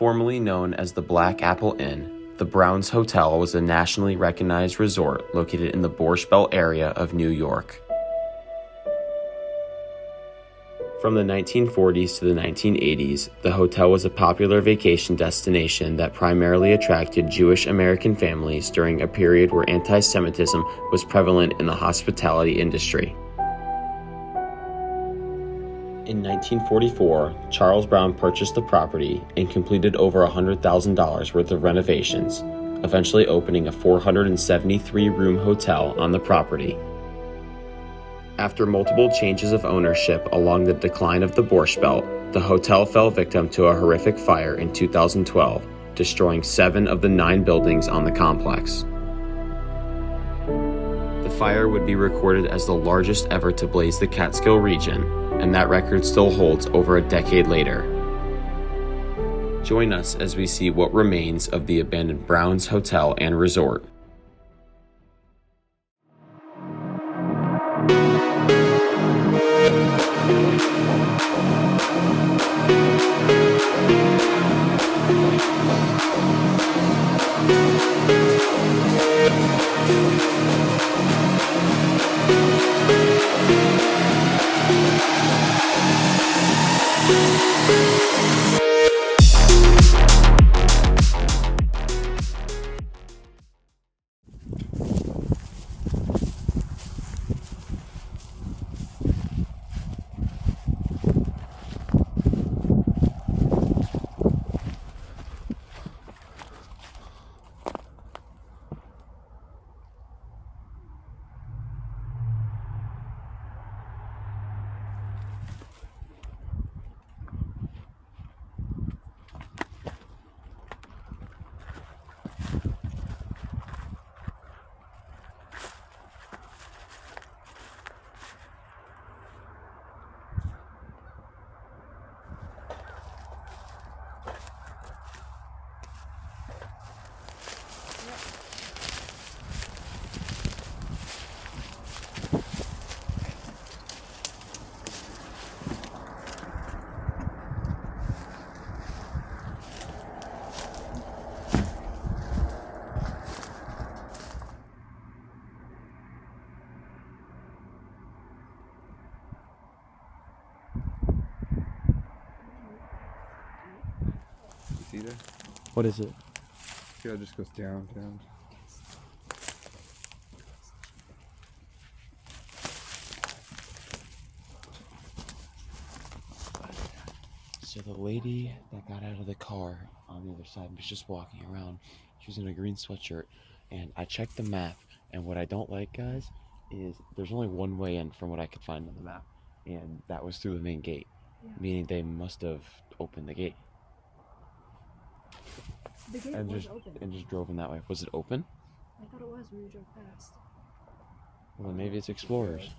Formerly known as the Black Apple Inn, the Browns Hotel was a nationally recognized resort located in the Borscht Belt area of New York. From the 1940s to the 1980s, the hotel was a popular vacation destination that primarily attracted Jewish American families during a period where anti-Semitism was prevalent in the hospitality industry. In 1944, Charles Brown purchased the property and completed over $100,000 worth of renovations, eventually opening a 473-room hotel on the property. After multiple changes of ownership along the decline of the Borscht Belt, the hotel fell victim to a horrific fire in 2012, destroying 7 of the 9 buildings on the complex. The fire would be recorded as the largest ever to blaze the Catskill region, and that record still holds over a decade later. Join us as we see what remains of the abandoned Browns Hotel and Resort. See that? What is it? See how it just goes down. So the lady that got out of the car on the other side was just walking around. She was in a green sweatshirt, and I checked the map, and what I don't like, guys, is there's only one way in from what I could find on the map, and that was through the main gate, meaning they must have opened the gate. The gate and was just open. and just drove in that way. Was it open? I thought it was when we drove past. Well, maybe it's explorers.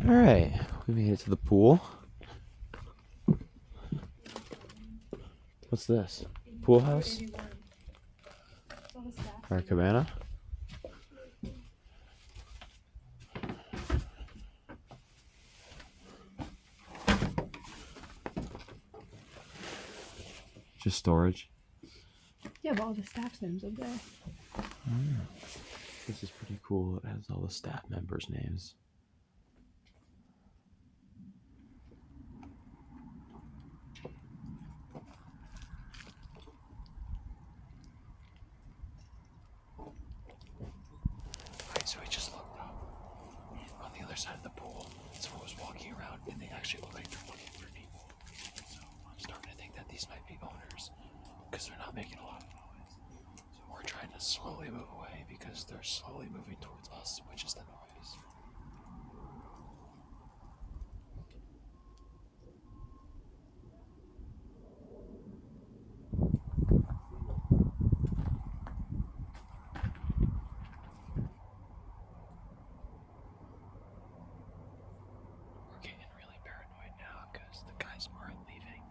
All right, we made it to the pool. What's this? Pool house? Our cabana? Just storage. Yeah, but all the staff names up there. This is pretty cool. It has all the staff members' names. So we just looked up on the other side of the pool. Someone was walking around and they actually look like they're looking for people. So I'm starting to think that these might be owners because they're not making a lot of noise. So we're trying to slowly move away because they're slowly moving towards us, which is the noise. We're getting really paranoid now because the guys aren't leaving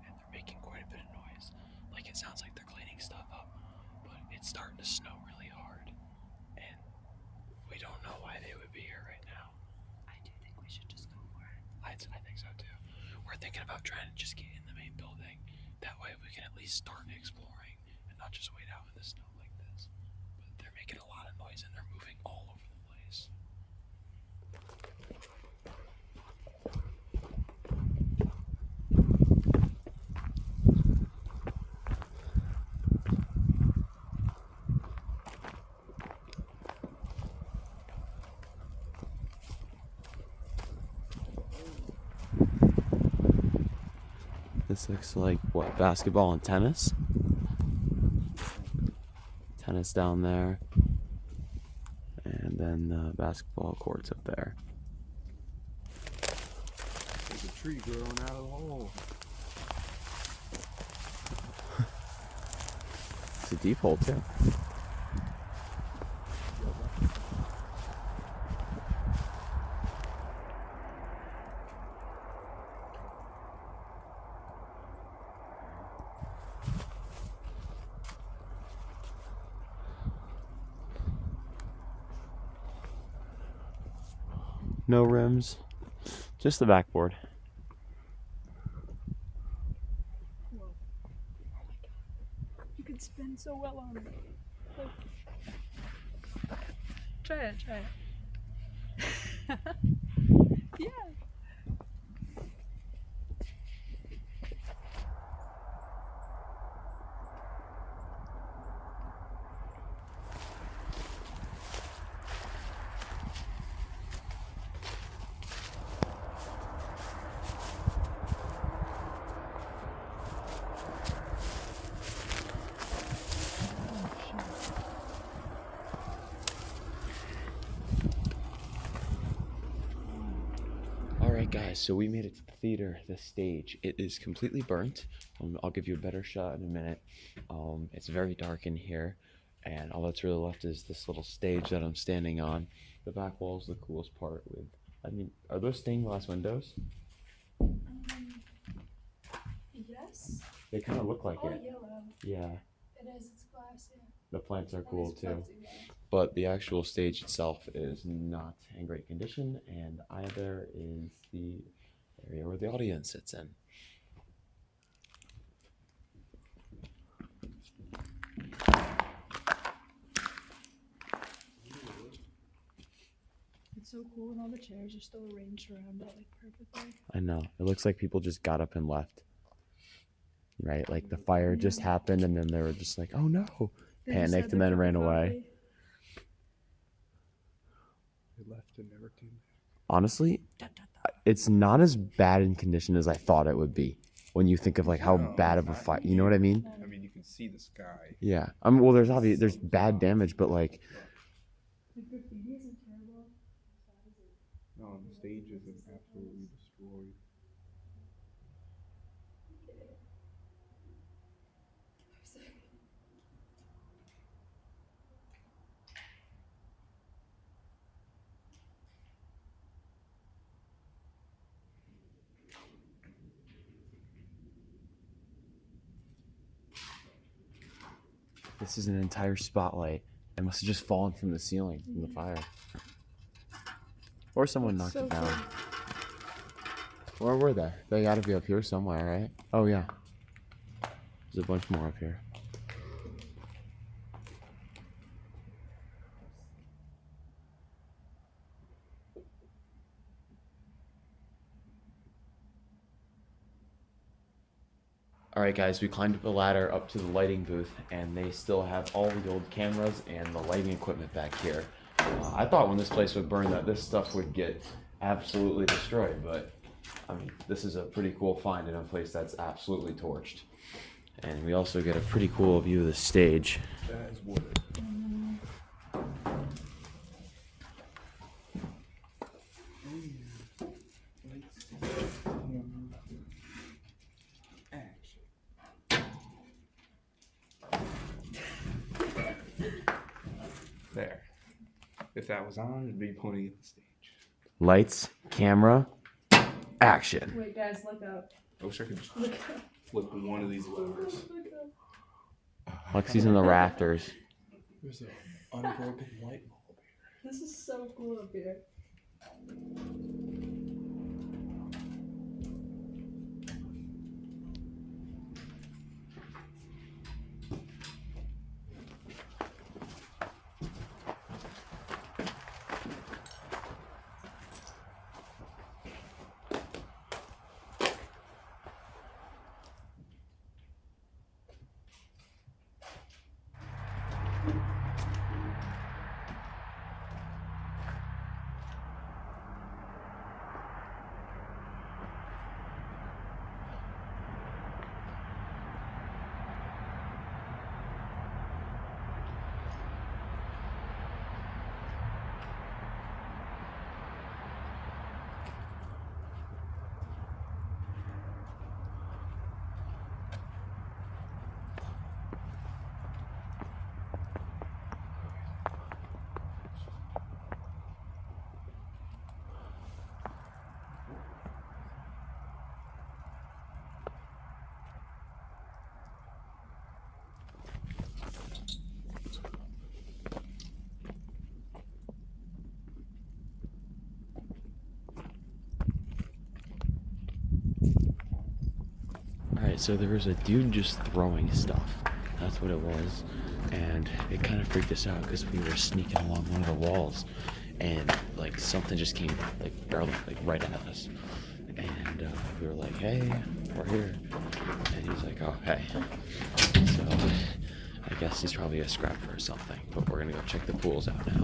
and they're making quite a bit of noise. Like, it sounds like they're cleaning stuff up, but it's starting to snow really hard and we don't know why they would be here right now. I do think we should just go for it. I think so too. We're thinking about trying to just get in the main building. That way we can at least start exploring and not just wait out in the snow like this. But they're making a lot of noise and they're moving all over the place. This looks like, what, basketball and tennis? Tennis down there. And then the basketball courts up there. There's a tree growing out of the hole. It's a deep hole, too. No rims, just the backboard. Whoa. Oh my god. You can spin so well on it. Like, try it. Yeah. Alright guys, so we made it to the theater, the stage. It is completely burnt. I'll give you a better shot in a minute. It's very dark in here, and all that's really left is this little stage that I'm standing on. The back wall is the coolest part with, I mean, are those stained glass windows? Yes. They kind of look like Oh, it. yellow. Yeah, It is. It's glass, yeah. the plants are cool That is too. plexiglass. But the actual stage itself is not in great condition, and either is the area where the audience sits in. It's so cool, and all the chairs are still arranged around it like perfectly. I know. It looks like people just got up and left. Right? Like the fire just happened and then they were just like, oh no. They just Panicked had and their then ran cup of away. coffee. They left and never came back. Honestly, it's not as bad in condition as I thought it would be. When you think of like how No, bad of a it's fire, not. you know what I mean? I mean, you can see the sky. Yeah. Well, there's bad damage, but like, The graffiti isn't terrible. No, the stage isn't absolutely destroyed. this is an entire spotlight. It must have just fallen from the ceiling from the fire. Or someone knocked So it down. cool. Where were they? They gotta be up here somewhere, right? Oh yeah. There's a bunch more up here. Alright guys, we climbed up a ladder up to the lighting booth and they still have all the old cameras and the lighting equipment back here. I thought when this place would burn that this stuff would get absolutely destroyed, but I mean, this is a pretty cool find in a place that's absolutely torched. And we also get a pretty cool view of the stage. That is wood. If that was on, it'd be pointing at the stage. Lights, camera, action. Wait, guys, look up. I wish I could just Look up. flip one of these levers. Look up. Lexi's in the rafters. There's an unbroken light bulb here. This is so cool up here. Alright, so there was a dude just throwing stuff. That's what it was. And it kind of freaked us out because we were sneaking along one of the walls. And like something just came like barely like right at us. And we were like, hey, we're here. And he was like, oh, hey. So I guess he's probably a scrapper or something. But we're gonna go check the pools out now.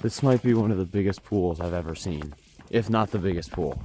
This might be one of the biggest pools I've ever seen, if not the biggest pool.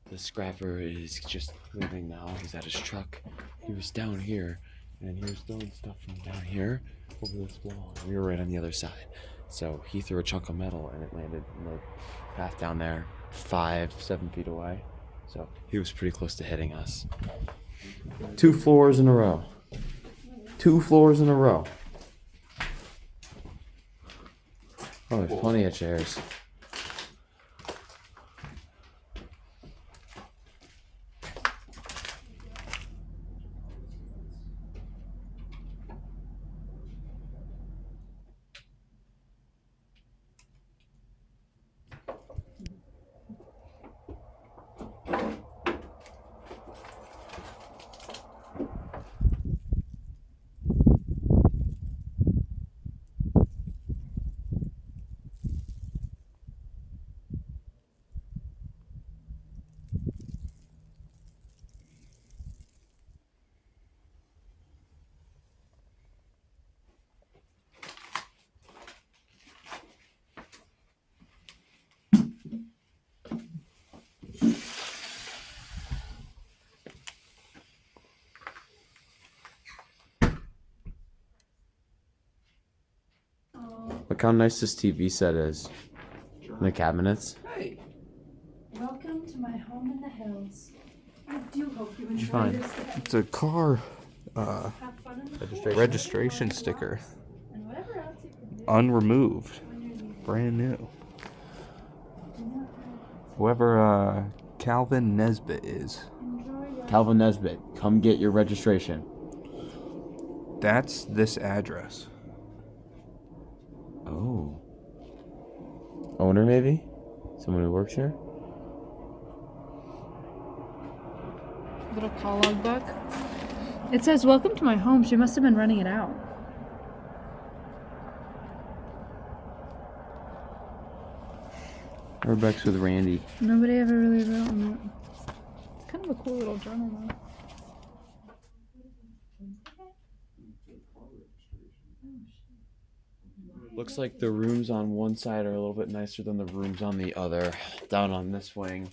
The scrapper is just leaving now. He's at his truck. He was down here, and he was throwing stuff from down here over this wall. We were right on the other side. So he threw a chunk of metal, and it landed in the path down there, 5-7 feet away. So he was pretty close to hitting us. 2 floors in a row. 2 floors in a row. Oh, there's plenty of chairs. Look how nice this TV set is. And the cabinets. Hey, Welcome to my home in the hills. I do hope you you enjoy find? this day. it's a car Have fun in the registration sticker. and whatever else you can do Unremoved. when you're leaving. Brand new. Do not have Whoever Calvin Nesbitt is. in Calvin Nesbitt, come get your registration. That's this address. Oh. Owner, maybe? Someone who works here? Little call log book. It says, "Welcome to my home." She must have been renting it out. Urbex with Randy. Nobody ever really wrote on it. It's kind of a cool little journal, though. Looks like the rooms on one side are a little bit nicer than the rooms on the other. Down on this wing,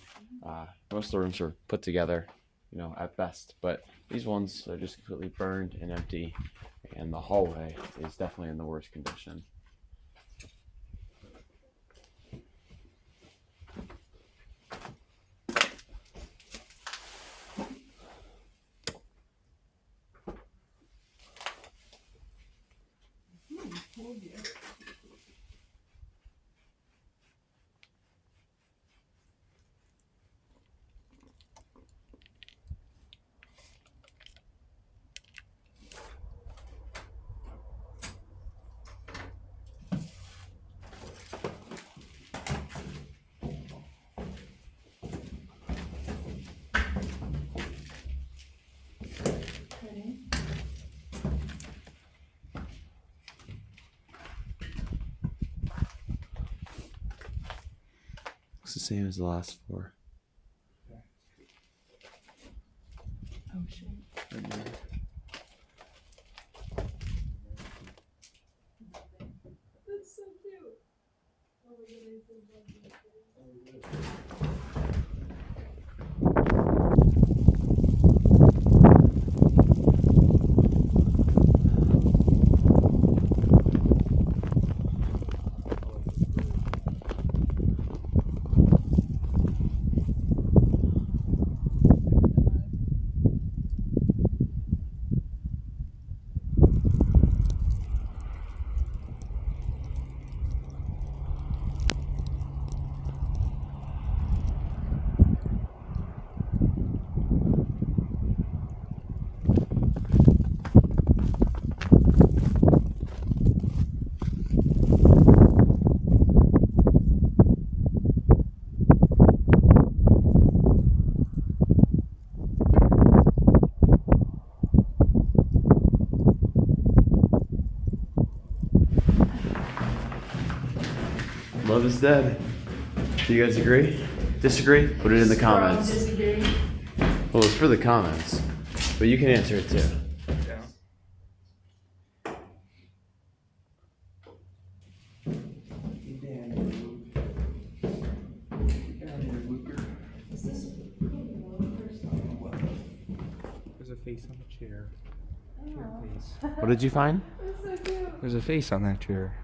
most of the rooms are put together, you know, at best. But these ones are just completely burned and empty. And the hallway is definitely in the worst condition. It's the same as the last floor. Oh, shit. That's so cute. Oh my goodness. Love is dead. Do you guys agree? Disagree? Put it in the comments. Well, it's for the comments, but you can answer it too. There's a face on the chair. What did you find? There's a face on that chair.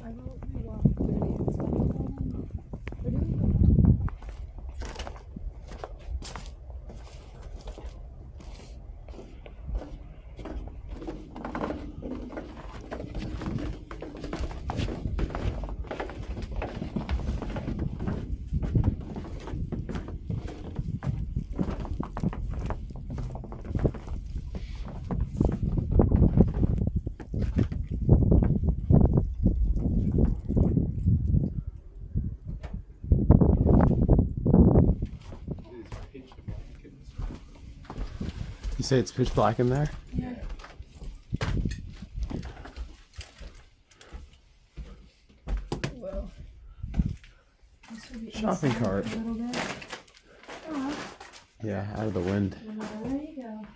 I wrote my walk 30 and stuff. Where do we go? You say it's pitch black in there? Yeah. Well, Shopping cart. a little bit. Oh, Yeah, out of the wind. well, there you go.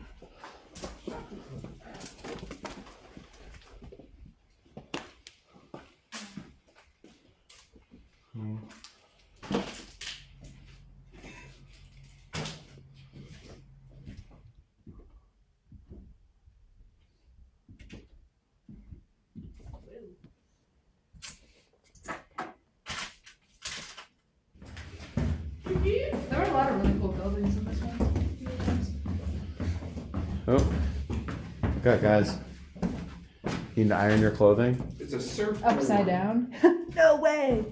a lot of really cool buildings in this one. Oh. Okay, guys. You need to iron your clothing? It's a surf. Upside down? No way!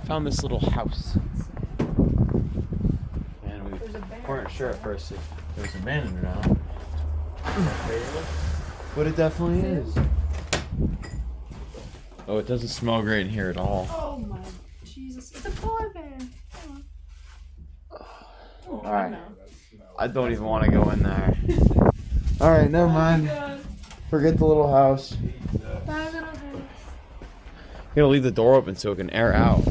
Found this little house. And we weren't sure at first if there was a man in it or not. But it definitely is. Oh, it doesn't smell great in here at all. Oh my Jesus. It's a polar bear. Alright. I don't even want to go in there. Alright, never mind. Forget the little house. Bye, little house. You gotta leave the door open so it can air out.